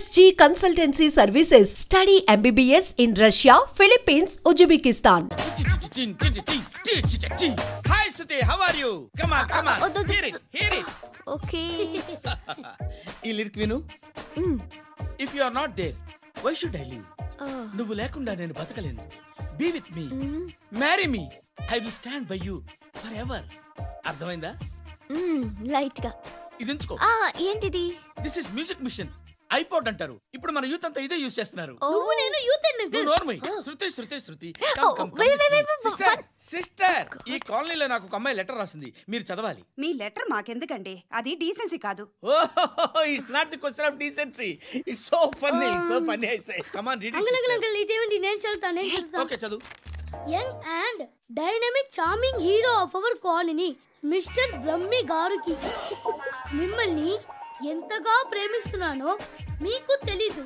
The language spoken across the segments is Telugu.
SG Consultancy Services. Study MBBS in Russia, Philippines, Uzbekistan. Hi Suti, how are you? Come on. Hear it. Okay. ఈ లిరిక్ విను. If you are not there, why should I live? నువ్వు లేకుండా నేను బతకలేను. Be with me. Marry me. I will stand by you forever. అర్థమైందా? లైట్ గా. ఇది ఎంచుకో. ఏంటిది? This is music mission. IPod అంటారు. ఇప్పుడు మన యూత్ అంతా ఇదే యూస్ చేస్తున్నారు. నువ్వు నేను యూత్ అన్నది. నోర్మై. శృతి. సిస్టర్, ఈ కాలనీలో నాకు ఒక అమ్మాయి లెటర్ రాసింది. మీరు చదవాలి. మీ లెటర్ మాకెందుకండి? అది డీసెన్సీ కాదు. It's not the question of decency. It's so funny I say. Come on read it. Uncle ఇదేంటి? నేను చదువుతాను. ఓకే చదువు. Young and dynamic charming hero of our colony mister Brahmi గారికి మిమ్మల్ని ఎంతగా ప్రేమిస్తున్నానో మీకు తెలీదు.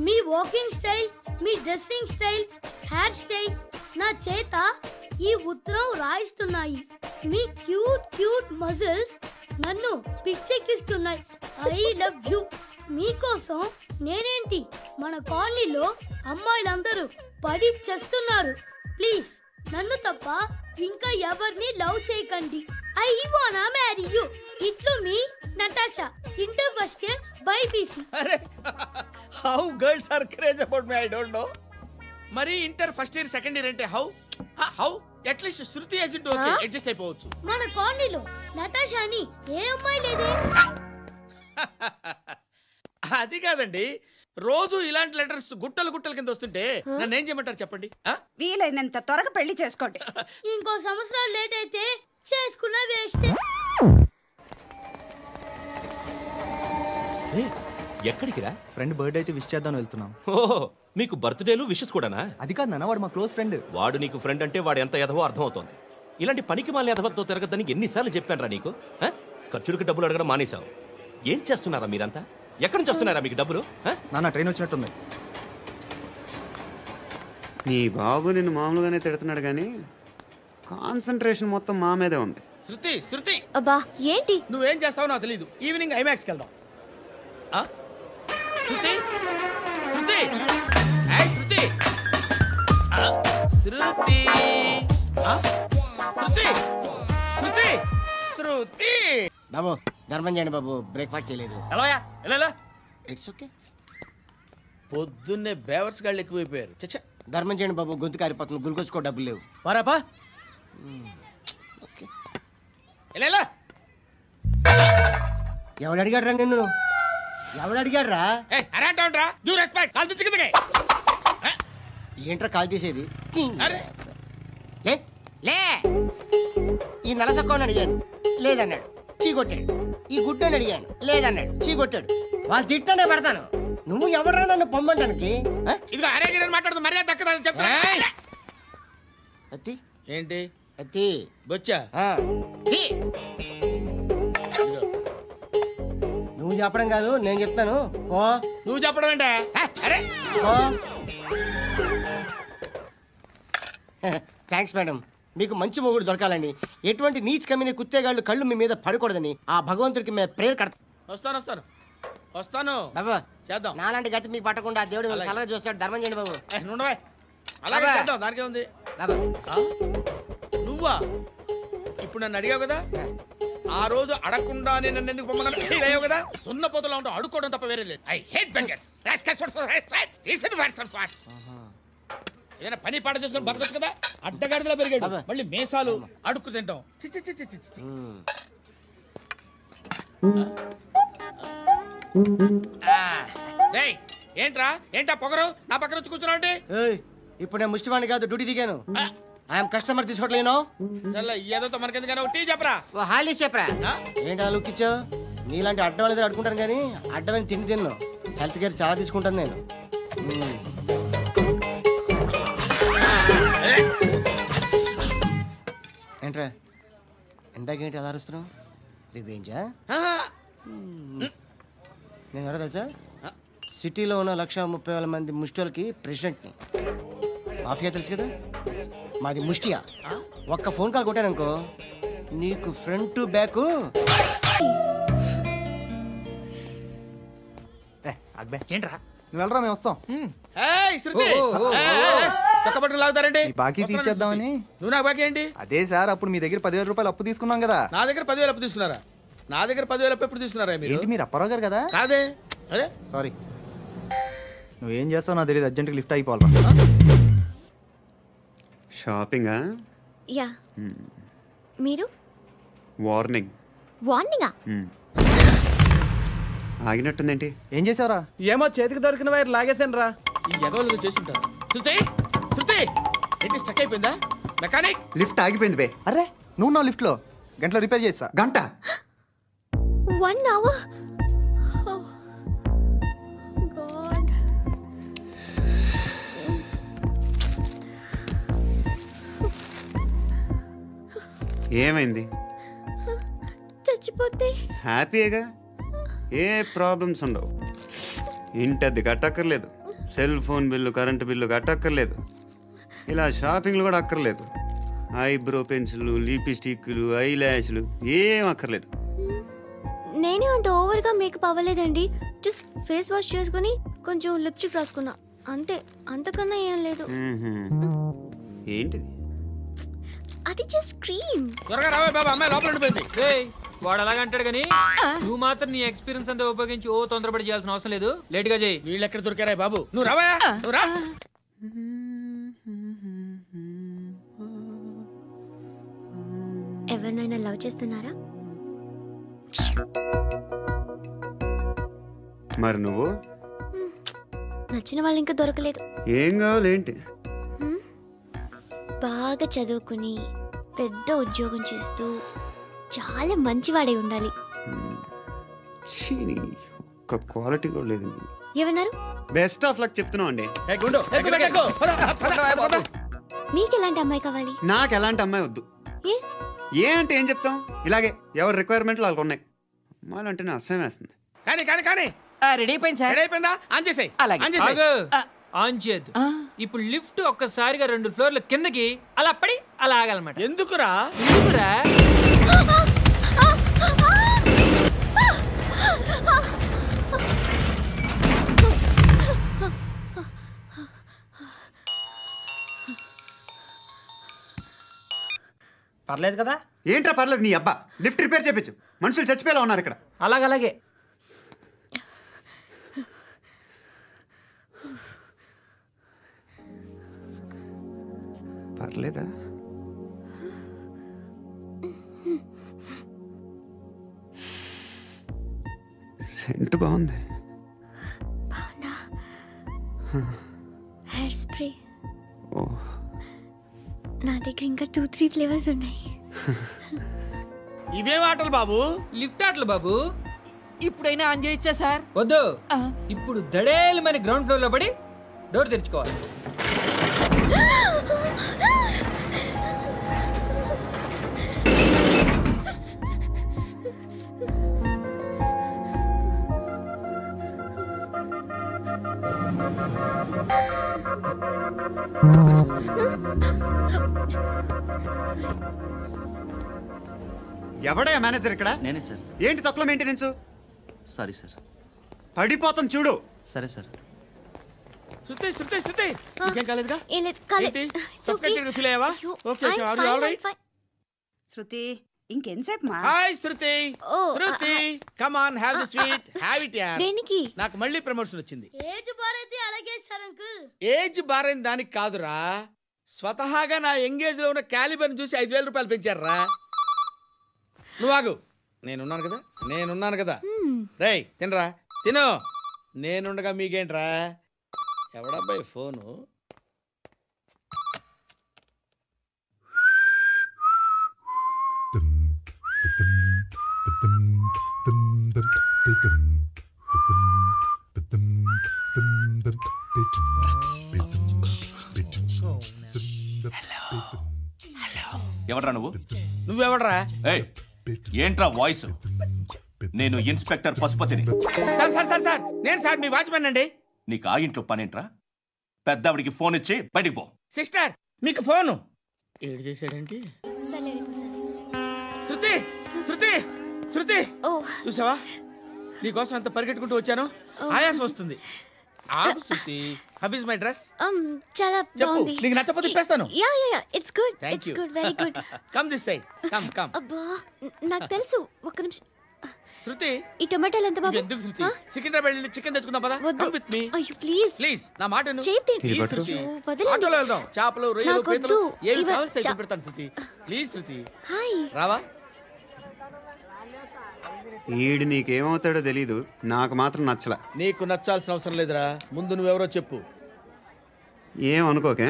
మీ వాకింగ్ స్టైల్, మీ డ్రెస్సింగ్ స్టైల్, హెయిర్ స్టైల్ నా చేత ఈ ఉత్తరం రాయిస్తున్నాయి. మీ క్యూట్ మజిల్స్ నన్ను పిచ్చెక్కిస్తున్నాయి. I love you. మీకోసం నేనేంటి, మన కాలనీలో అమ్మాయిలందరూ పడి చేస్తున్నారు. ప్లీజ్ నన్ను తప్ప ఇంకా ఎవరిని లవ్ చేయకండి. ఐ వానా మ్యారీ యూ. ఇట్లు మీ Natasha, inter first year BiPC. అరే how girls are craze about me, I don't know. మరి inter first year second year అంటే how at least Shruti agent okay adjust అయిపోవచ్చు. మన కాలనీలో నటాషాని ఏ అమ్మాయి లేదే. అది కాదండి, రోజు ఇలాంటి లెటర్స్ గుట్టల కింద వస్తుంటే నన్ను ఏం చేయమంటారు చెప్పండి? వీలైనంత త్వరగా పెళ్లి చేసుకోండి. ఇంకో సంవత్సరాలు లేట్ అయితే చేసుకున్న వేస్ట్. ఎక్కడికి రా? ఫ్రెండ్ బర్త్డే అయితే విష్ చేద్దాం వెళ్తున్నాం. ఓహో, మీకు బర్త్డేలు విషెస్ కూడానా? అది కాదు నాన్న, వాడు మా క్లోజ్ ఫ్రెండ్. వాడు నీకు ఫ్రెండ్ అంటే వాడు ఎంత ఎదవో అర్థమవుతోంది. ఇలాంటి పనికి మాలిన ఎదవతో తిరగద్దని ఎన్నిసార్లు చెప్పానురా నీకు? ఖర్చులకు డబ్బులు అడగడం మానేశావు. ఏం చేస్తున్నారా మీరంతా? ఎక్కడి నుంచి వస్తున్నారా మీకు డబ్బులు? నాన్న ట్రైన్ వచ్చినట్టుంది. నీ బాబు నిన్ను మామూలుగానే తిడుతున్నాడు కానీ కాన్సంట్రేషన్ మొత్తం మా మీదే ఉంది. శృతి అబ్బా ఏంటి? నువ్వేం చేస్తావో నాకు తెలీదు. ఈవినింగ్ ఐమాక్స్కి వెళ్దాం. శృతి బాబు ధర్మం చేయండి బాబు, బ్రేక్ఫాస్ట్ చేయలేదు. It's okay. పొద్దున్నే బేవర్స్ గాళ్ళు ఎక్కువైపోయారు. చచ్చా, ధర్మం చేయండి బాబు, గొంతు కారిపోతుంది. గురికొచ్చుకో డబ్బులు లేవు. పారాపా. ఓకే. ఎవడు అడిగాడు రా నిన్ను? ఎవడు అడిగాడు రా? ఏంట్రా కాల్ తీసేది? లే ఈ నలసక్కని అడిగాను, లేదన్నాడు, చీ కొట్టాడు. ఈ గుడ్డని అడిగాను, లేదన్నాడు, చీ కొట్టాడు. వాళ్ళు తిట్టానే పెడతాను. నువ్వు ఎవడరా నన్ను పొమ్మంటానికి? అత్తి ఏంటి? అత్తి బొచ్చా? నువ్వు చెప్పడం కాదు, నేను చెప్తాను. ఓ నువ్వు చెప్పడం ఏంటా? Thanks madam. మీకు మంచి మొగుడు దొరకాలని, ఎటువంటి నీచ్ కమ్మిన కుత్తేగాళ్ళు కళ్ళు మీ మీద పడకూడదని ఆ భగవంతుడికి మేము ప్రేయర్ కడతాం. వస్తాను బాబా. చేద్దాం. నాలాంటి గతి మీకు పట్టకుండా దేవుడు సలహా చూస్తాడు. ధర్మం చేయండి బాబు. అలాగే చేద్దాం, దానికే ఉంది. నువ్వా ఇప్పుడు నన్ను అడిగావు కదా, ఆ రోజు అడగకుండా నన్ను ఎందుకు పొమ్మన్నావు కదా. సున్న పోతలో ఉంటావు, అడుక్కోవడం తప్ప వేరే లేదు. I hate bangers. ఏదైనా పని పాట చేసుకుని బతకొచ్చు కదా. అడ్డగాడిదలా పెరిగాడు, మళ్ళీ మేసాలు అడుక్కు తింటాం. ఏంటా పొగరు నా పక్కన వచ్చి కూర్చున్నావు అంటే? ఇప్పుడు నేను ముష్టివాణి కాదు, డ్యూటీ దిగాను. ఐఎమ్ కస్టమర్ తీసుకోవట్లేను. ఏదో మనకెందుకైనా టీ చెప్పరా. హాలీస్ చెప్పరా. ఏంటి ఆ లుక్ ఇచ్చావు? నీలాంటి అడ్డం వాళ్ళ దగ్గర అడుకుంటాను కానీ అడ్డమైన తిండి తిన్ను. హెల్త్ కేర్ చాలా తీసుకుంటాను నేను. ఏంట్రా ఎందాకేంటి అలా అరుస్తున్నావు? రివేంజా? నేను ఎవరో తెలుసా? సిటీలో ఉన్న 130,000 మంది ముష్టిలకి ప్రెసిడెంట్ని. మాఫియా తెలుసు కదా. మాది ముష్టియా. ఒక్క ఫోన్ కాల్ కొట్టాననుకో నీకు ఫ్రంట్ బ్యాక్. అక్బే ఏంట్రా నువ్వు వెళ్ళరా మేము వస్తాం. ఏయ్ శృతి చక్క పట్టుకుని లాగుతారండి. ఈ బాకీ తీర్చేద్దామని. నువ్వు నాకు బాకీ ఏంటి? అదే సార్ అప్పుడు మీ దగ్గర 10,000 రూపాయలు అప్పు తీసుకున్నాం కదా. నా దగ్గర 10,000 అప్పు తీసుకున్నారా? నా దగ్గర 10,000 అప్పు ఎప్పుడు తీసుకున్నారా మీరు? ఏంటి మీరు అప్పారావు గారు కదా? కాదే. అరే సారీ. నువ్వేం చేస్తావు నాకు తెలియదు. అర్జెంట్గా లిఫ్ట్ అయిపోవాలి. షాపింగా? యా. మీరు? వార్నింగ్. వార్నింగా? ఆగినట్టుందేంటి? ఏం చేసావురా? ఏమో చేతికి దొరికిన వైర్ లాగేసాను రా. ఈ ఎగవలు చేస్తుంటారు. శృతి శృతి ఏంటి స్టక్ అయిపోయిందా? మెకానిక్ లిఫ్ట్ ఆగిపోయింది బే. అరే నువ్వు నా లిఫ్ట్లో గంటలో రిపేర్ చేస్తా. గంట? 1 hour? Oh, God. ఏమైంది? చచ్చిపోతే హ్యాపీగా, ఏ ప్రాబ్లమ్స్ ఉండవు. ఇంటద్ది కట్టక్కర్లేదు, cell phone bill current bill కట్టక్కర్లేదు, ఇలా షాపింగ్లు కూడా అక్కర్లేదు. ఐబ్రో పెన్సిల్, లిప్స్టిక్లు, ఐ ల్యాష్లు ఏం అక్కర్లేదు. నేనే అంత ఓవర్గా మేకప్ అవ్వలేదండి. జస్ట్ ఫేస్ వాష్ చేసుకుని కొంచెం లిప్స్టిక్ రాసుకున్నా అంతే. అంతకన్నా ఏం లేదు. ఏంటిది? అది జస్ట్ క్రీమ్. త్వరగా రావే బాబా, అమ్మాయి లోపల ఉండిపోయింది. వాడు అలాగంటాడు కానీ నువ్వు మాత్రం నీ ఎక్స్పీరియన్స్ అంతా ఉపయోగించి తొందరపడి చేయాల్సిన అవసరం లేదు. లేట్ గా చేయి. వీళ్ళు ఎక్కడ దొరికారా బాబు? నువ్వు రావా, నువ్వు రా. ఎవరినైనా లవ్ చేస్తున్నారా? మరి నువ్వు? నచ్చిన వాళ్ళు ఇంకా దొరకలేదు. ఏం కావాలేంటి? బాగా చదువుకుని పెద్ద ఉద్యోగం చేస్తూ చాలా మంచివాడే ఉండాలి. ఒక్క క్వాలిటీ కూడా లేదు. ఏమన్నారు? బెస్ట్ ఆఫ్ లక్ చెప్తున్నావు అండి. మీకు ఎలాంటి అమ్మాయి కావాలి? నాకు ఎలాంటి అమ్మాయి వద్దు. ఏ అంటే ఏం చెప్తాం, ఇలాగే ఎవరి రిక్వైర్మెంట్లు వాళ్ళకు ఉన్నాయి. అమ్మాయిలు అంటేనే అసహ్యం వేస్తుంది. కానీ కానీ కానీ రెడీ అయిపోయింది సార్. రెడీ అయిపోయిందా? ఆన్ చేసేయ్. ఆన్ చేయద్దు. ఇప్పుడు లిఫ్ట్ ఒక్కసారిగా 2 ఫ్లోర్ల కిందకి అలా పడి అలా ఆగాలన్నమాట. ఎందుకురా? ఎందుకురా? పర్లేదు కదా? ఏంట్రా పర్లేదు నీ అబ్బా. లిఫ్ట్ రిపేర్ చేయించు. మనుషులు చచ్చిపోయేలా ఉన్నారు ఇక్కడ. అలాగే పర్లేదా? సెంట్ బాగుంది. Hair spray. ఓ, నా దగ్గర ఇంకా 2-3 ఫ్లేవర్స్ ఉన్నాయి. ఇవేం ఆటలు బాబు? లిఫ్ట్ ఆటలు బాబు. ఇప్పుడైనా ఆన్ చేయొచ్చా సార్? వద్దు. ఇప్పుడు దడేలు మన గ్రౌండ్ ఫ్లోర్ లో పడి డోర్ తెరుచుకోవాలి. ఎవడయ్యా మేనేజర్ ఇక్కడ? నేనే సార్. ఏంటి తక్కువ మెయింటెనెన్స్? Sorry sir. పడిపోతాం చూడు. సరే సార్. శృతి శృతి శృతి ఇంకేం కాలేదుగా? ఏం లేదు, కాలేదు. ఏంటి? సఫికేటెడ్ ఫీల్ అయ్యావా? Okay okay, are you all right? Shruti ఇంకెంతసేపు మా? Hi Shruti. Shruti come on, have the sweet, have it యార్. దేనికి? నాకు మళ్ళీ ప్రమోషన్ వచ్చింది. ఏజ్ బారైతే అలాగే సార్ అంకుల్. ఏజ్ బారైన దానికి కాదురా, స్వతహాగా నా ఎంగేజ్ లో ఉన్న క్యాలిబర్ చూసి 5,000 రూపాయలు పెంచారా. నువ్వు ఆగు, నేనున్నాను కదా. రేయ్ తినరా, తిను. నేనుండగా మీకేంట్రా? ఎవడబ్బాయి ఫోను? ఎవడ్రా నువ్వు? నువ్వెవడ్రా? ఏంట్రా వాయిస్? నేను ఇన్స్పెక్టర్ పశుపతిని. సార్ సార్ సార్ సార్, నేను సార్ మీ వాచ్మెన్ అండి. నీకు ఆ ఇంట్లో పనేంట్రా? పెద్దవిడికి ఫోన్ ఇచ్చి బయటికి పో. సిస్టర్ మీకు ఫోను. ఏడు చేశాడేంటి? సరే వెళ్ళిపోతాను. శృతి శృతి శృతి ఓ చూసావా నీకోసం ఎంత పరిగెట్టుకుంటూ వచ్చాను. ఆయాసం వస్తుంది. ఆగు Shruti. How is my dress? చాలా చెప్పు. బాగుంది. నీకు నచ్చకపోతే తిప్పేస్తాను. Yeah yeah yeah it's good. Thank it's you. Good very good. Come this side. Come come. అబ్బా నాకు తెలుసు. ఒక్క నిమిషం. శృతి ఈ టొమాటోలు ఎంత బాబు? ఎందుకు శృతి? సికింద్రాబాద్ వెళ్ళి చికెన్ తెచ్చుకుందాం పదా. Come with me. అయ్యో ప్లీజ్ ప్లీజ్ నా మాట విను. చేతి ప్లీజ్ శృతి. వదలండి. ఆటోలో వెళ్దాం. చేపలు రొయ్యలు నాకు పీతలు వద్దు. ఏమి ఇవ- కావాల్సి తెచ్చి పెడతాను శృతి. Please Shruti. హాయ్ రావా? ఈడు నీకేమవుతాడో తెలీదు, నాకు మాత్రం నచ్చలా. నీకు నచ్చాల్సిన అవసరం లేదురా. ముందు నువ్వెవరో చెప్పు. ఏం అనుకోకే.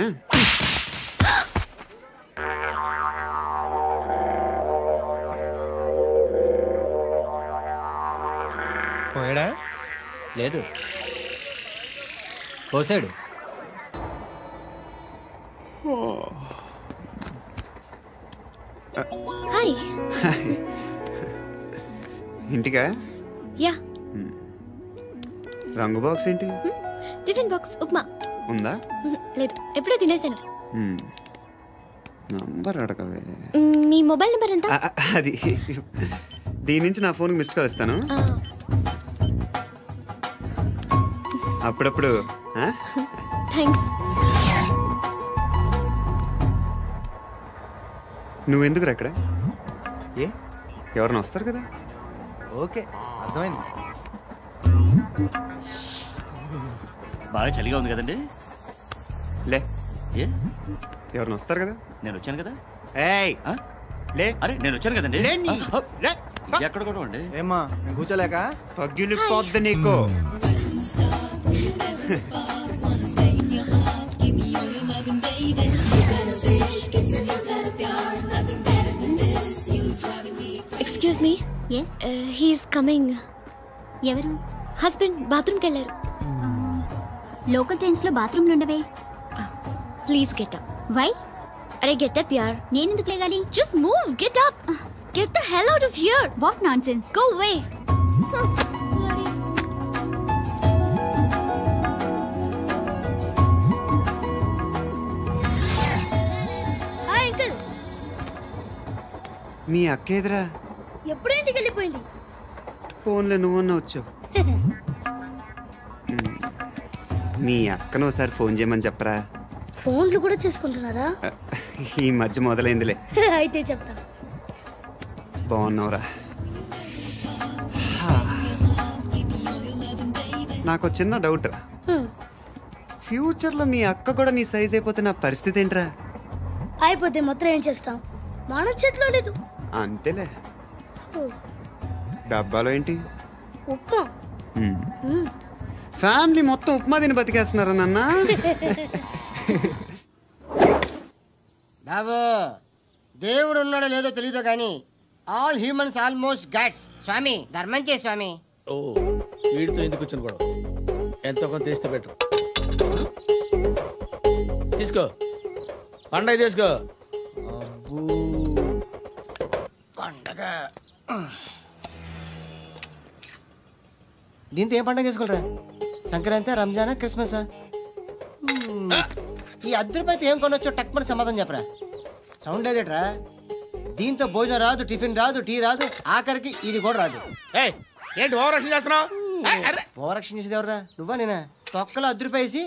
పోయాడా? లేదు, పోసాడు. హాయ్. ఇంటికా? యా రంగు బాక్స్ ఏంటి? టిఫిన్ బాక్స్ ఉప్మా ఉందా? లేదు ఎప్పుడో తినేసాను. నంబర్ అడగవే. మీ మొబైల్ నెంబర్ ఎంత? అది దీని నుంచి నా ఫోన్కి మిస్డ్ కాల్ ఇస్తాను. అప్పుడప్పుడు. థ్యాంక్స్. నువ్వెందుకు అక్కడ? ఏ ఎవరైనా వస్తారు కదా. ఓకే అర్థమైంది. బాగా చలిగా ఉంది కదండి. లే ఏ ఎవరైనా వస్తారు కదా. నేను వచ్చాను కదా. ఏయ్ లే. అరే నేను వచ్చాను కదండి. లే. ఎక్కడ కూడా అండి. ఏమ్మా నేను కూర్చోలేక పగిలిపోద్ది నీకు. Excuse me. yes he is coming. ఎవరు? హస్బెండ్ బాత్రూమ్కి వెళ్ళారు. లోకల్ ట్రైన్స్ లో బాత్రూమ్లు ఉండవే. Please get up. వై? అరే గెట్ అప్ యార్. నేను ఎందుకు లేగాలి? Just move. Get up. Get the hell out of here. What nonsense. Go away. Hi uncle. మీ అక్క ఎదురా? ఎప్పుడు ఇంటికి వెళ్ళిపోయింది? ఫోన్లో నువ్వన్నా వచ్చావు. మీ అక్కను ఒకసారి ఫోన్ చేయమని చెప్పరా. ఫోన్లు కూడా చేసుకుంటున్నారా? ఈ మధ్య మొదలైందిలే. అయితే చెప్తా. బాగున్నావురా. నాకు చిన్న డౌట్ రా. ఫ్యూచర్లో మీ అక్క కూడా నీ సైజ్ అయిపోతే నా పరిస్థితి ఏంట్రా? అయిపోతే మొత్తం ఏం చేస్తాం? మన చేతిలో లేదు. అంతేలే. డబ్బాలో ఏంటి? ఉప్మా. ఫ్యామిలీ మొత్తం ఉప్మా తిని బతికేస్తున్నారా నాన్న? బాబు దేవుడు ఉన్నాడో లేదో తెలీదు కానీ ఆల్ హ్యూమన్స్ ఆల్మోస్ట్ గాడ్స్. స్వామి ధర్మం చే స్వామి. ఓ వీడితో ఎందుకు వచ్చిన గొడవ? ఎంతో కొంత తీస్తే బెటర్. తీసుకో పండగ తీసుకో. పండగ దీంతో ఏం పండగ చేసుకోరా? సంక్రాంతి, రంజానా, క్రిస్మసా? ఈ అద్దరిపైతే ఏం కొనొచ్చో టక్మని సమాధానం చెప్పరా. సౌండ్ లేదేట్రా? దీంతో భోజనం రాదు, టిఫిన్ రాదు, టీ రాదు, ఆఖరికి ఇది కూడా రాదు. ఏంటి ఓవర్ యాక్షన్ చేస్తున్నావు? ఓవర్ యాక్షన్ చేసేది ఎవరా? నువ్వా నేనా? తొక్కలో అద్దరిపేసి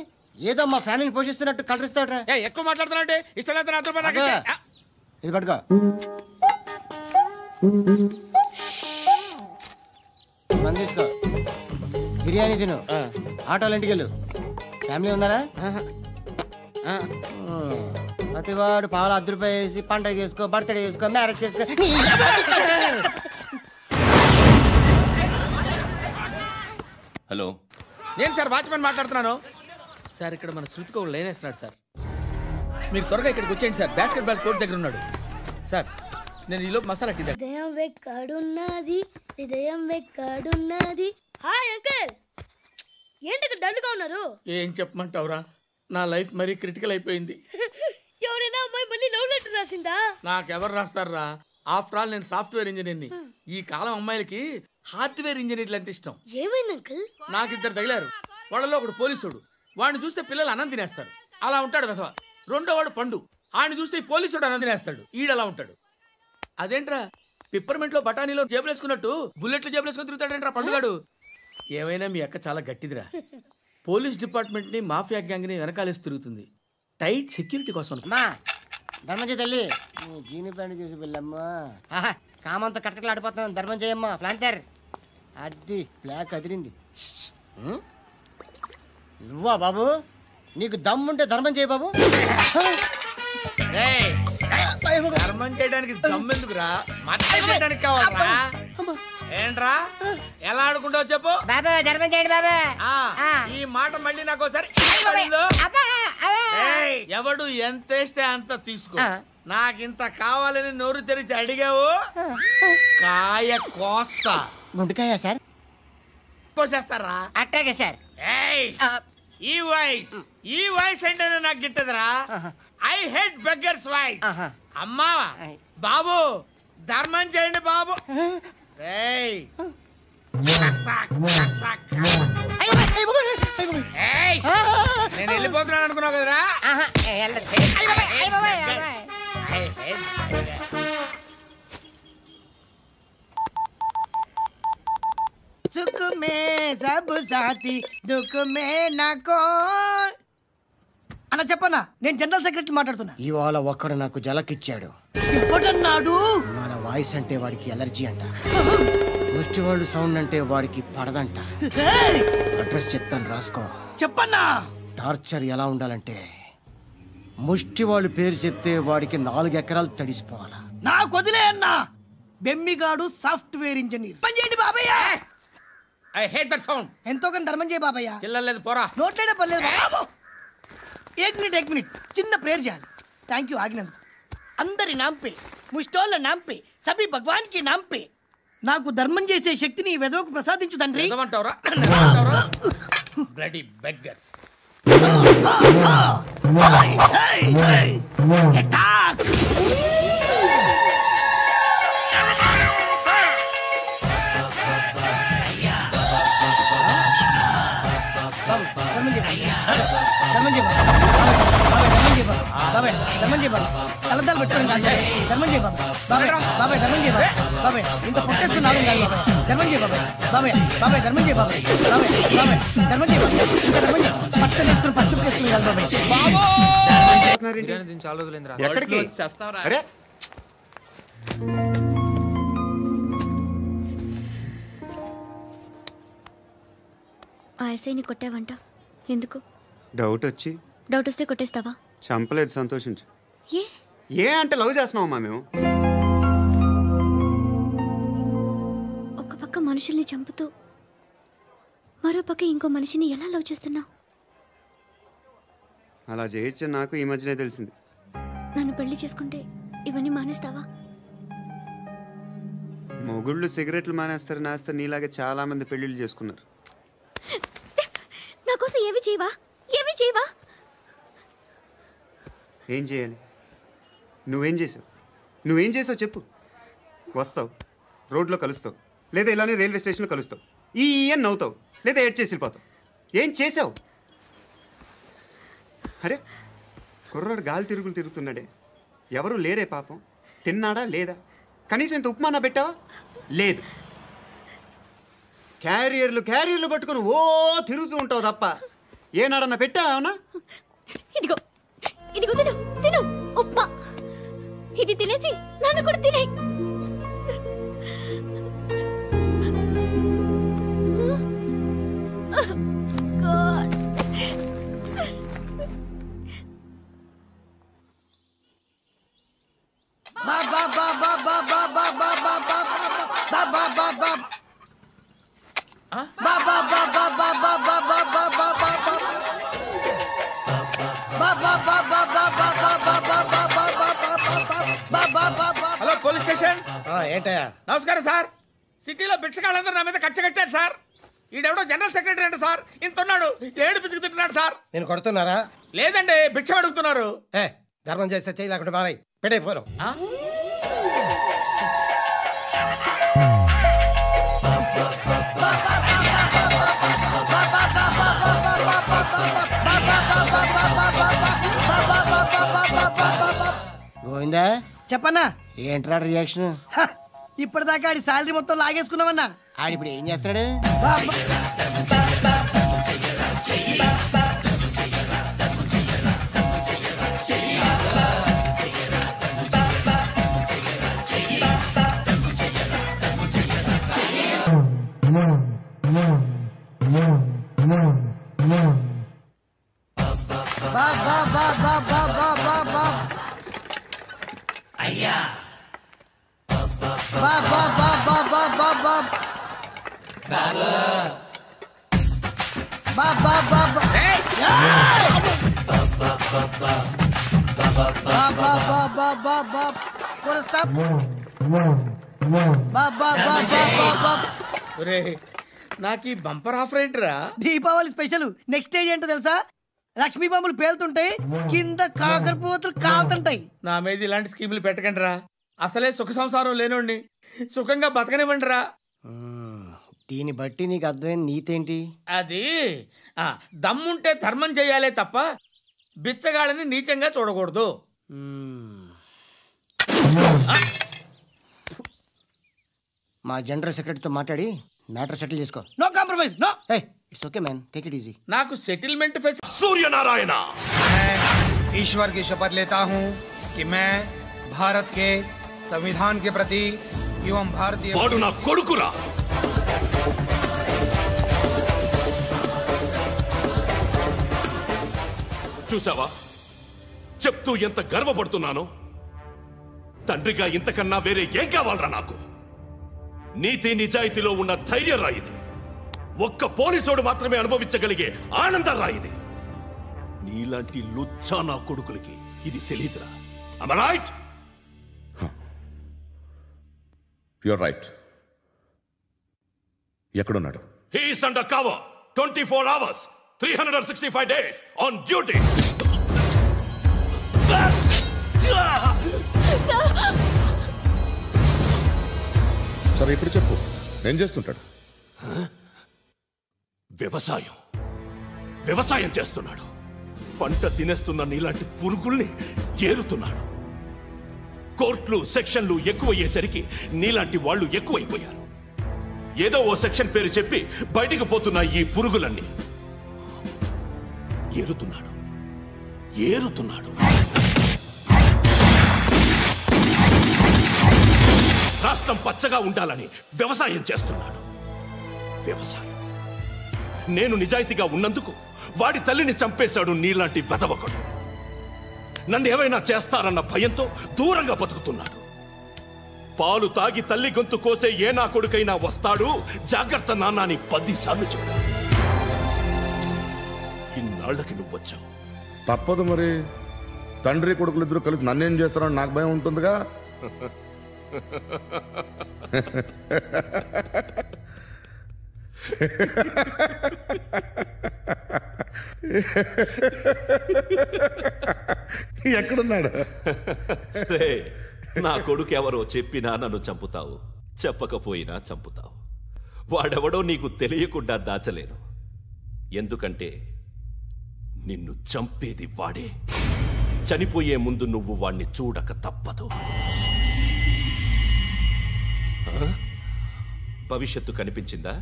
ఏదో మా ఫ్యామిలీని పోషిస్తున్నట్టు కలరిస్తావుట్రా. ఎక్కువ మాట్లాడుతున్నావు. ఇష్టం లేదు. ఇది పట్టుకో. మంది తీసుకో. బిర్యానీ తిను. ఆటోలు ఇంటికి వెళ్ళు. ఫ్యామిలీ ఉందారా? ప్రతివాడు పావులు ₹10 వేసి పండగ చేసుకో, బర్త్డే చేసుకో, మ్యారేజ్ చేసుకో. హలో, నేను సార్ వాచ్మెన్ మాట్లాడుతున్నాను. సార్ ఇక్కడ మన శృతికి ఒక లైన్ వేస్తున్నాడు సార్. మీరు త్వరగా ఇక్కడికి వచ్చేయండి సార్. బాస్కెట్ బాల్ కోర్ట్ దగ్గర ఉన్నాడు సార్. నేను ఈలోపు మసాలా టీ దగ్గర. హృదయం వెక్కడున్నది, హృదయం వెక్కడున్నది. Hi uncle. ఏంటి డల్గా ఉన్నారు? ఏం చెప్పమంటావురా, నా లైఫ్ మరీ క్రిటికల్ అయిపోయింది. ఎవరైనా అమ్మాయి మళ్ళీ లవ్ లెటర్ రాసిందా? నాకెవరు రాస్తారా? ఆఫ్టర్ ఆల్ నేను సాఫ్ట్వేర్ ఇంజనీర్ని. ఈ కాలం అమ్మాయిలకి హార్డ్వేర్ ఇంజనీర్లు అంటే ఇష్టం. ఏమైంది అంకుల్? నాకు 2 తగిలారు. వాళ్ళలో ఒకడు పోలీసుడు. వాడిని చూస్తే పిల్లలు అన్నం తినేస్తారు. అలా ఉంటాడు వెధవ. రెండో వాడు పండు. ఆయన చూస్తే ఈ పోలీసుడు అనందినేస్తాడు. ఈడలా ఉంటాడు. అదేంట్రా పిప్పర్మెంట్లో బఠానీలో జేబులు వేసుకున్నట్టు బుల్లెట్లు జేబులు వేసుకుని తిరుగుతాడేంట్రా పండుగాడు. ఏమైనా మీ అక్క చాలా గట్టిదిరా. పోలీస్ డిపార్ట్మెంట్ ని మాఫియా గ్యాంగ్ ని వెనకాలేసి తిరుగుతుంది. టైట్ సెక్యూరిటీ కోసం. ధర్మం చేయి తల్లి, జీని ప్యాంట్ చేసి వెళ్ళమ్మా. కామంతో కట్టకలాడిపోతున్నాను. ధర్మం చేయమ్మా. ఫ్లాంటర్ అది బ్లాక్ అదిరింది. నువ్వా బాబు? నీకు దమ్ముంటే ధర్మం చేయి బాబు. ధర్మం చేయడానికి దమ్మెందుకురా? మచ్చ చేయడానికి కావాలరా? ఏంట్రా ఎలా ఆడుకుంటావు చెప్పు. బాబా ధర్మం చేయండి బాబా. ఈ మాట మళ్ళీ నాకు ఒకసారి ఎవడు ఎంత వేస్తే అంత తీసుకో. నాకింత కావాలని నోరు తెరిచి అడిగావు, కాయ కోస్తా. గుండెకాయ సార్? కోసేస్తారా? అట్టాగే సార్. ఈ వాయిస్ అంటేనే నాకు గిట్టదురా. I hate beggars voice. అమ్మా బాబు ధర్మం చేయండి బాబు. నేను వెళ్ళిపోతున్నాను అనుకున్నావు కదరా. సుఖ మే సబ్ సాథీ దుఃఖ మే నాకో. అన్న చెప్పన్నా, నేను జనరల్ సెక్రటరీ మాట్లాడుతున్నా. ఇవాళ ఒక్కడు నాకు జలకిచ్చాడు. ఎవడన్నాడు? మన వాయిస్ అంటే వాడికి ఎలర్జీ అంట. ముష్టి వాళ్ళు సౌండ్ అంటే వాడికి పడదంట. అడ్రస్ చెప్తాను రాసుకో. చెప్పన్నా. టార్చర్ ఎలా ఉండాలంటే ముష్టి వాళ్ళు పేరు చెప్తే వాడికి 4 ఎకరాలు తడిసిపోవాలా. నాకు వదిలే అన్నా. బెమ్మిగాడు సాఫ్ట్వేర్ ఇంజనీర్. పని చేయండి బాబయ్య. I hate that sound. ఎంతో కొంత ధర్మం చేయ బాబయ్య. చిల్లలేదు పోరా. నోట్లేనే పర్లేదు బాబు. ఏక్ మినిట్ చిన్న ప్రేయర్ చేయాలి. థ్యాంక్ యూ ఆగినందుకు. అందరి నాంపే, ముష్టోళ్ళ నాంపే, సభి భగవాన్ కి నాంపే నాకు ధర్మం చేసే శక్తిని ఈ వెదవకు ప్రసాదించు తండ్రి. Bloody beggars. కలద్దాలు పెట్టుకోండి కాదు. ధర్మం చేయ బాబాయ్. బాబాయ్ ధర్మం చేయ బాబాయ్. ఇంత పొట్టేస్తున్నాడు కాదు బాబాయ్. ధర్మం చేయ బాబాయ్. బాబాయ్ ధర్మం చేయ బాబాయ్. ధర్మం చేయ బాబాయ్. ఇంకా ధర్మం చేయ. పట్టు వేసుకుని పట్టు వేసుకుని కాదు బాబాయ్. చాలా రోజులైందిరా. ఎక్కడికి? అరే ఆ ఎస్ఐని కొట్టావంట, ఎందుకు? డౌట్ వచ్చి. డౌట్ వస్తే కొట్టేస్తావా? చంపలేదు, సంతోషించు. ఏ అంటే లవ్ చేస్తున్నావమ్మా మేము. ఒక పక్క మనుషుల్ని చంపుతూ మరో పక్క ఇంకో మనిషిని ఎలా లవ్ చేస్తున్నావు? అలా చేయొచ్చు నాకు ఈ మధ్యనే తెలిసింది. నన్ను పెళ్లి చేసుకుంటే ఇవన్నీ మానేస్తావా? మొగుళ్ళు సిగరెట్లు మానేస్తారు, నాస్తారు. నీలాగే చాలా మంది పెళ్లిళ్ళు చేసుకున్నారు. నా కోసం ఏమి చేయవా? ఏమి చేయవా? ఏం చేయాలి? నువ్వేం చేసావు చెప్పు. వస్తావు, రోడ్లో కలుస్తావు, లేదా ఇలానే రైల్వే స్టేషన్లో కలుస్తావు. ఈయన నవ్వుతావు, లేదా ఏడ్ చేసి వెళ్ళిపోతావు. ఏం చేసావు? అరే కుర్రాడు గాలి తిరుగులు తిరుగుతున్నాడే. ఎవరు లేరే పాపం. తిన్నాడా లేదా? కనీసం ఇంత ఉప్మానా పెట్టావా? లేదు. క్యారియర్లు పట్టుకుని ఓ తిరుగుతూ ఉంటావు తప్ప ఏనాడన్నా పెట్టావనా? ఇదిగో తిను తిను ఉప్మా. ఇది తినేసి నన్ను కూడా తినే. Hello police station. ఏంటయ్యా? నమస్కారం సార్. సిటీలో భిక్షగాళ్ళందరూ నా మీద కచ్చ కట్టారు సార్. ఈడెవడో జనరల్ సెక్రటరీ అంట సార్. ఇంత ఉన్నాడు, ఏడు పిచ్చుకు తింటున్నాడు సార్. నేను కొడుతున్నారా? లేదండి, భిక్ష అడుగుతున్నారు. ధర్మం చేస్తే చేయి, లేకుండా మారాయి. పెట్టే ఫోన్. గోవిందా చెప్పన్నా ఏంట్రా రియాక్షన్ ఇప్పటిదాకా ఆడి శాలరీ మొత్తం లాగేసుకున్నావన్నా ఆడిప్పుడు ఏం చేస్తాడు అయ్యా నాకు ఈ బంపర్ ఆఫర్ ఏంట్రా దీపావళి స్పెషల్ నెక్స్ట్ స్టేజ్ ఏంటో తెలుసా లక్ష్మీ బాంబులు పేలుతుంటాయి కింద కాకరపోతులు కాలుతుంటాయి నా మీద ఇలాంటి స్కీములు పెట్టకండి రా అసలే సుఖ సంసారం లేనోడిని సుఖంగా బతకనివ్వండి రా దీన్ని బట్టి నీకు అర్థమైన నీతేంటి అది దమ్ముంటే ధర్మం చేయాలే తప్ప బిచ్చగాళ్ళని నీచంగా చూడకూడదు మా జనరల్ సెక్రటరీతో మాట్లాడి మ్యాటర్ సెటిల్ చేసుకో no compromise no it's okay man take it easy నాకు సెటిల్మెంట్ सूर्यनारायण ईश्वर की शपथ लेता हूँ कि मैं भारत के संविधान के प्रति एवं भारतीय कोडुकुरा చూసావా చెప్తూ ఎంత గర్వపడుతున్నానో తండ్రిగా ఇంతకన్నా వేరే ఏం కావాలరా నాకు నీతి నిజాయితీలో ఉన్న ధైర్యం రా ఇది ఒక్క పోలీసోడు మాత్రమే అనుభవించగలిగే ఆనందం రా ఇది నీలాంటి లుచ్చా నా కొడుకులకి ఇది తెలీదురా am I right? You're right. ఎక్కడున్నాడు? He is under cover 24 hours 365 days on duty. సరే ఇప్పుడు చెప్పు ఏం చేస్తుంటాడు? వ్యవసాయం చేస్తున్నాడు. పంట తినేస్తున్న నీలాంటి పురుగుల్ని ఏరుతున్నాడు. కోర్టులు సెక్షన్లు ఎక్కువయ్యేసరికి నీలాంటి వాళ్ళు ఎక్కువైపోయారు. ఏదో ఓ సెక్షన్ పేరు చెప్పి బయటికి పోతున్న ఈ పురుగులన్నీ ఏరుతున్నాడు. రాష్ట్రం పచ్చగా ఉండాలని వ్యవసాయం చేస్తున్నాడు. నేను నిజాయితీగా ఉన్నందుకు వాడి తల్లిని చంపేశాడు నీలాంటి బెదవకుడు. నన్ను ఏమైనా చేస్తారన్న భయంతో దూరంగా బతుకుతున్నాడు. పాలు తాగి తల్లి గొంతు కోసే ఏ నా కొడుకైనా వస్తాడు, జాగ్రత్త నాన్న అని 10 సార్లు చెప్పాడు. ఇన్నాళ్ళకి నువ్వు వచ్చావు. తప్పదు మరి. తండ్రి కొడుకులు ఇద్దరు కలిసి నన్నేం చేస్తారని నాకు భయం ఉంటుందిగా. ఎక్కడున్నాడు? నా కొడుకు ఎవరో చెప్పినా నన్ను చంపుతావు, చెప్పకపోయినా చంపుతావు. వాడెవడో నీకు తెలియకుండా దాచలేను. ఎందుకంటే నిన్ను చంపేది వాడే. చనిపోయే ముందు నువ్వు వాణ్ణి చూడక తప్పదు. భవిష్యత్తు కనిపించిందా?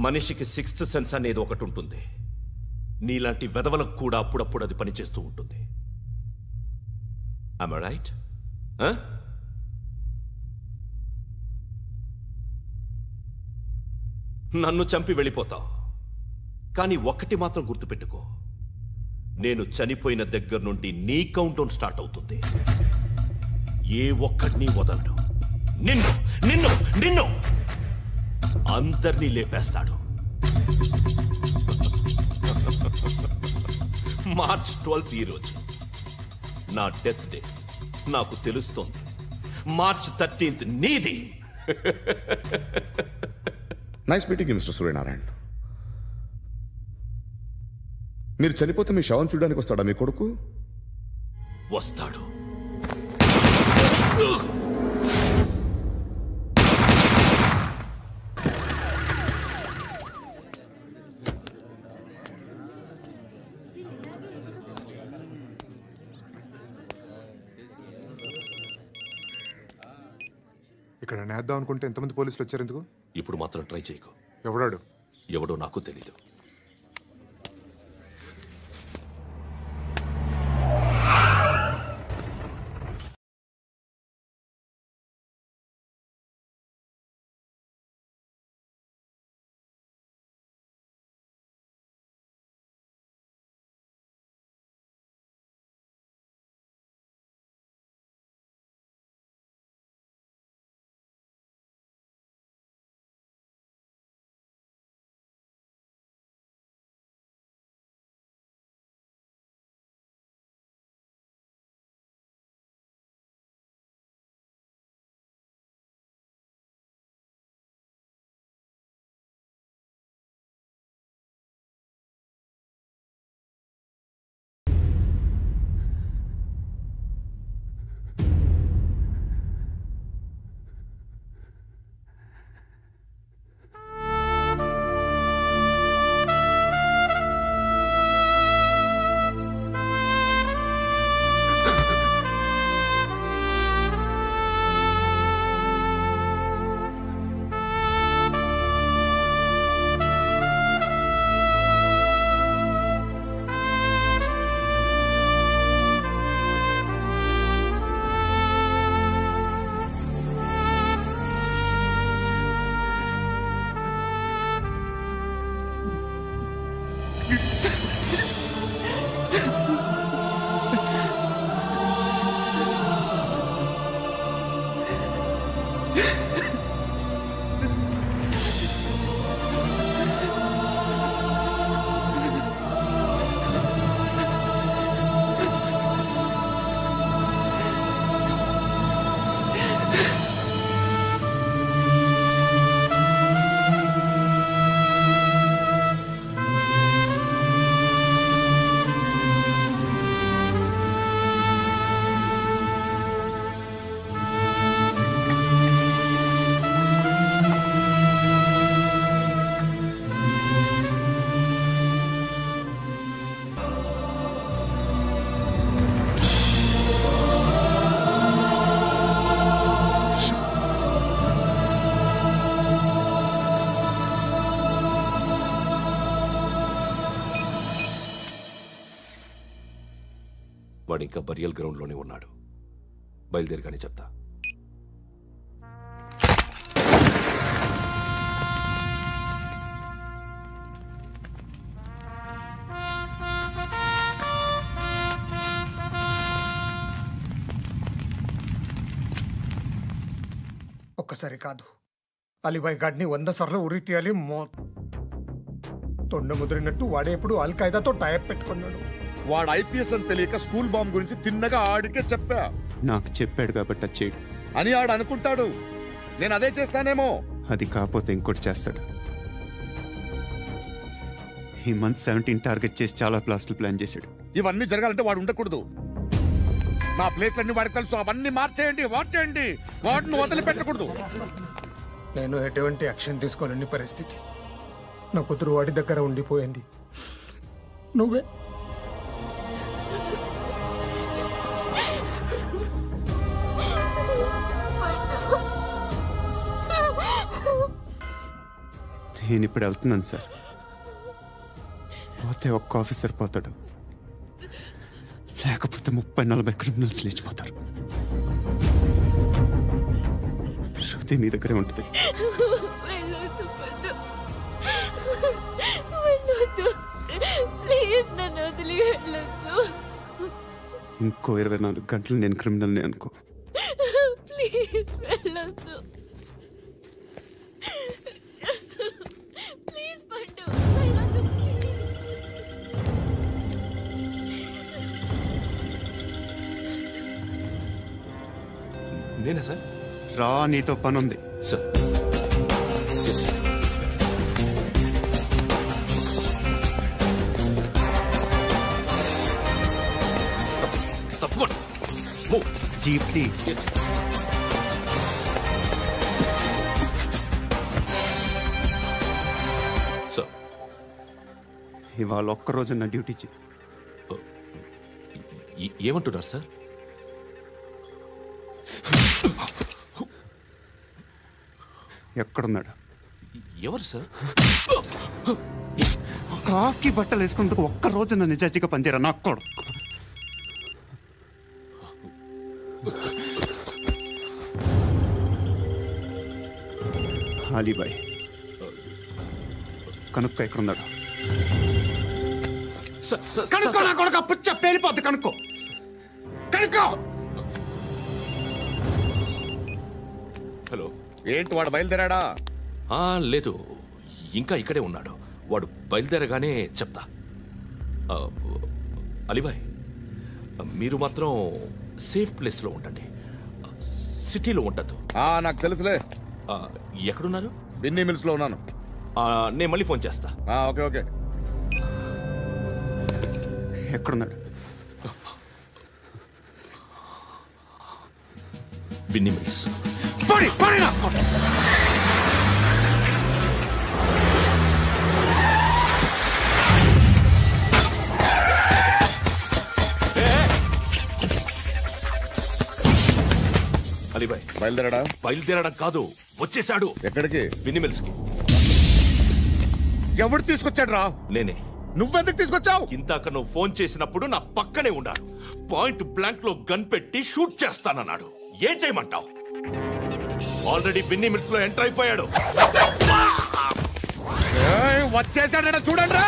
మనిషికి 6th సెన్స్ అనేది ఒకటి ఉంటుంది. నీలాంటి వెధవలకు కూడా అప్పుడప్పుడు అది పనిచేస్తూ ఉంటుంది. Am I right? నన్ను చంపి వెళ్ళిపోతావు. కానీ ఒక్కటి మాత్రం గుర్తుపెట్టుకో, నేను చనిపోయిన దగ్గర నుండి నీ కౌంటౌన్ స్టార్ట్ అవుతుంది. ఏ ఒక్కడిని వదలడు. నిన్ను నిన్ను నిన్ను అందరినీ లేపేస్తాడు. మార్చ్ 12 ఈ రోజు నా డెత్ డే. నాకు తెలుస్తోంది మార్చ్ 13 నీది. Nice meeting mister Suryanarayana. మీరు చనిపోతే మీ శవం చూడడానికి వస్తాడా మీ కొడుకు? వస్తాడు. ఇక్కడ నేద్దాం అనుకుంటే ఎంతమంది పోలీసులు వచ్చారు ఎందుకు? ఇప్పుడు మాత్రం ట్రై చేయకు. ఎవడాడు? ఎవడో నాకు తెలీదు. వాడు ఇంకా బరియల్ గ్రౌండ్లోనే ఉన్నాడు. బయలుదేరగానే చెప్తా. ఒక్కసారి కాదు, అలీబాయ్ గాడిని 100 సార్లు ఉరి తీయాలి. తొండ ముదిరినట్టు వాడే ఇప్పుడు అల్ ఖైదాతో టైప్ పెట్టుకున్నాడు. వాడు ఐపీఎస్ అని తెలియక స్కూల్ బాంబ్ గురించి తిన్నగా ఆడికే చెప్పా. నాకు చెప్పాడు కాబట్టి చేయడు అని ఆడు అనుకుంటాడు. నేను అదే చేస్తానేమో. అది కాకపోతే ఇంకోటి చేస్తాడు. ఈ మంత్ 17 టార్గెట్ చేసి చాలా ప్లాస్టులు ప్లాన్ చేశాడు. ఇవన్నీ జరగాలంటే వాడు ఉండకూడదు. నా ప్లేస్లన్నీ వాడికి తెలుసు. అవన్నీ మార్చేయండి, వాచేయండి. వాటిని వదిలిపెట్టకూడదు. నేను ఎటువంటి యాక్షన్ తీసుకోలేని పరిస్థితి. నా కూతురు వాడి దగ్గర ఉండిపోయింది. నువ్వే నేను ఇప్పుడు వెళ్తున్నాను సార్. పోతే ఒక్క ఆఫీసర్ పోతాడు, లేకపోతే 30-40 క్రిమినల్స్ లేచిపోతారు. శృతి మీ దగ్గరే ఉంటుంది. ఇంకో 24 గంటలు నేను క్రిమినల్ని అనుకో. నేనా సార్? రా, నీతో పనుంది సార్. తప్పకుండా జీప్తి. సార్, ఇవాళ ఒక్కరోజు నా డ్యూటీ ఏమంటున్నారు సార్? ఎక్కడున్నాడు? ఎవరు సార్? కాకి బట్టలు వేసుకున్నందుకు ఒక్క రోజు నా నిజాజీగా పనిచేయరా నా కొడుకు. అలీబాయ్ కనుక్కో ఎక్కడున్నాడు? కనుక్కో నా కొడుకు, పుచ్చ పేలిపోద్ది. కనుక్కో కనుక్కో. హలో, ఏంటి వాడు బయలుదేరాడా? లేదు, ఇంకా ఇక్కడే ఉన్నాడు. వాడు బయలుదేరగానే చెప్తా. అలీబాయ్, మీరు మాత్రం సేఫ్ ప్లేస్లో ఉండండి, సిటీలో ఉండద్దు. నాకు తెలుసులే. ఎక్కడున్నారు? బిన్నీ మిల్స్ లో ఉన్నాను. నేను మళ్ళీ ఫోన్ చేస్తా. Okay okay. ఎక్కడున్నాడు? బిన్నీ మిల్స్. అలీబాయ్ బయలుదేరాడా? బయలుదేరడం కాదు, వచ్చేసాడు. ఎక్కడికి? బిన్నీ మిల్స్ కి. ఎవడు తీసుకొచ్చాడు రా? నేనే. నువ్వెందుకు తీసుకొచ్చావు? ఇందాక నువ్వు ఫోన్ చేసినప్పుడు నా పక్కనే ఉన్నాడు. పాయింట్ బ్లాంక్ లో గన్ పెట్టి షూట్ చేస్తానన్నాడు. ఏం చేయమంటావు? ఆల్రెడీ బిన్నీ మిల్స్ లో ఎంటర్ అయిపోయాడు. వచ్చేసాడ చూడండి.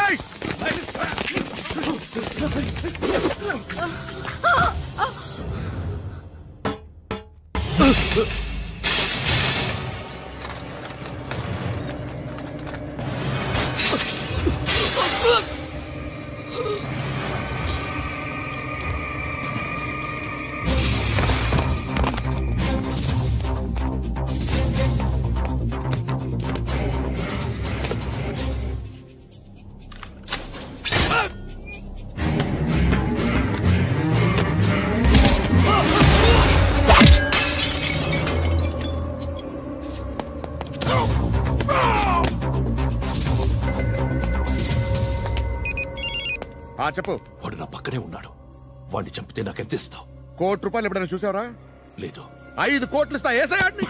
చెప్పు. వాడు నా పక్కనే ఉన్నాడు. వాడిని చంపితే నాకెంత ఇస్తావు? ₹1,00,00,000 ఎప్పుడైనా చూసావరా? లేదు. 5 కోట్లు ఇస్తా. ఏసాయాడిని.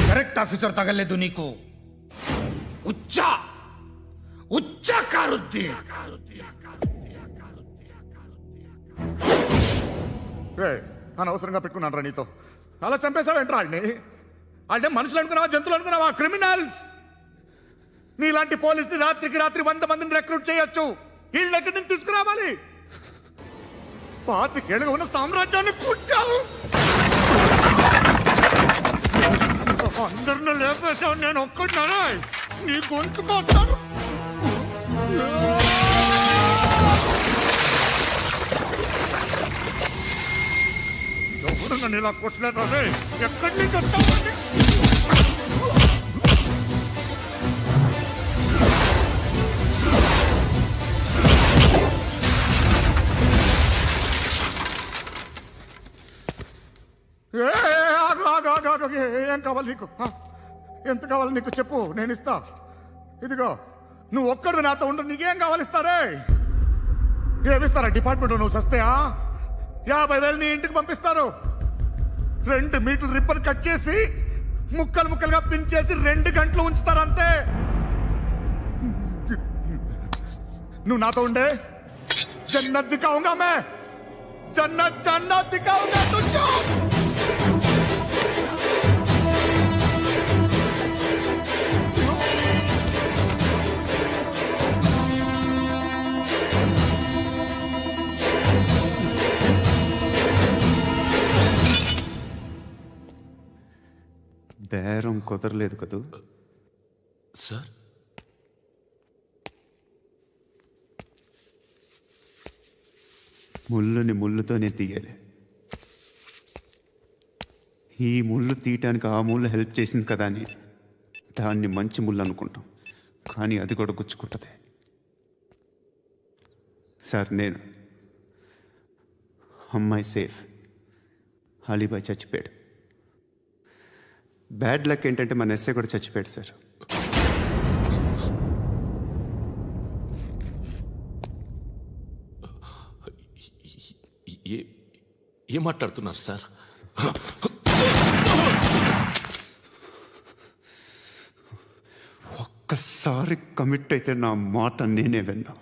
కరెక్ట్ ఆఫీసర్ తగలేదు నీకు. అనవసరంగా పెట్టుకున్నాను రా నీతో. అలా చంపేశావేంట్రా వాళ్ళని? వాళ్ళే మనుషులు అనుకున్నావా, జంతువులు అనుకున్నావా? క్రిమినల్స్. నీలాంటి పోలీసుని రాత్రికి రాత్రి 100 మందిని రిక్రూట్ చేయొచ్చు. వీళ్ళ ఎక్కడి నుంచి తీసుకురావాలి? 25 ఏళ్ళుగా ఉన్న సామ్రాజ్యాన్ని కూర్చావు. అందరిని లేపేశావు, నేను ఒక్కడినానా? నీ గొంతుకొస్తాను. ఎవరు నన్ను ఇలా కొట్టలేదా? ఎక్కడి నుంచి వస్తావు? ఏం కావాలి నీకు? ఎంత కావాలి నీకు చెప్పు, నేను ఇస్తా. ఇదిగో నువ్వు ఒక్కడు నాతో ఉండు. నీకేం కావాలి ఇస్తారే? ఏమిస్తారా డిపార్ట్మెంట్? నువ్వు చస్తేయా 50,000 నీ ఇంటికి పంపిస్తారు. 2 మీటర్లు రిబ్బన్ కట్ చేసి ముక్కలు ముక్కలుగా పిన్ చేసి 2 గంటలు ఉంచుతారు అంతే. నువ్వు నాతో ఉండే జన్నత్ దిఖాऊंगा मैं, జన్నత్ జన్నత్ దిఖాऊंगा तुझको. బేరం కుదరలేదు కదూ సార్? ముళ్ళుని ముళ్ళుతోనే తీయాలి. ఈ ముళ్ళు తీయటానికి ఆ ముళ్ళు హెల్ప్ చేసింది కదా అని దాన్ని మంచి ముళ్ళు అనుకుంటాం, కానీ అది కూడా గుచ్చుకుంటుంది. సార్, నేను అమ్మాయి సేఫ్, అలీబాయ్ చచ్చిపోయాడు. బ్యాడ్ లక్ ఏంటంటే మన ఎస్ఐ కూడా చచ్చిపోయాడు సార్. ఏం మాట్లాడుతున్నారు సార్? ఒక్కసారి కమిట్ అయితే నా మాట నేనే విన్నా.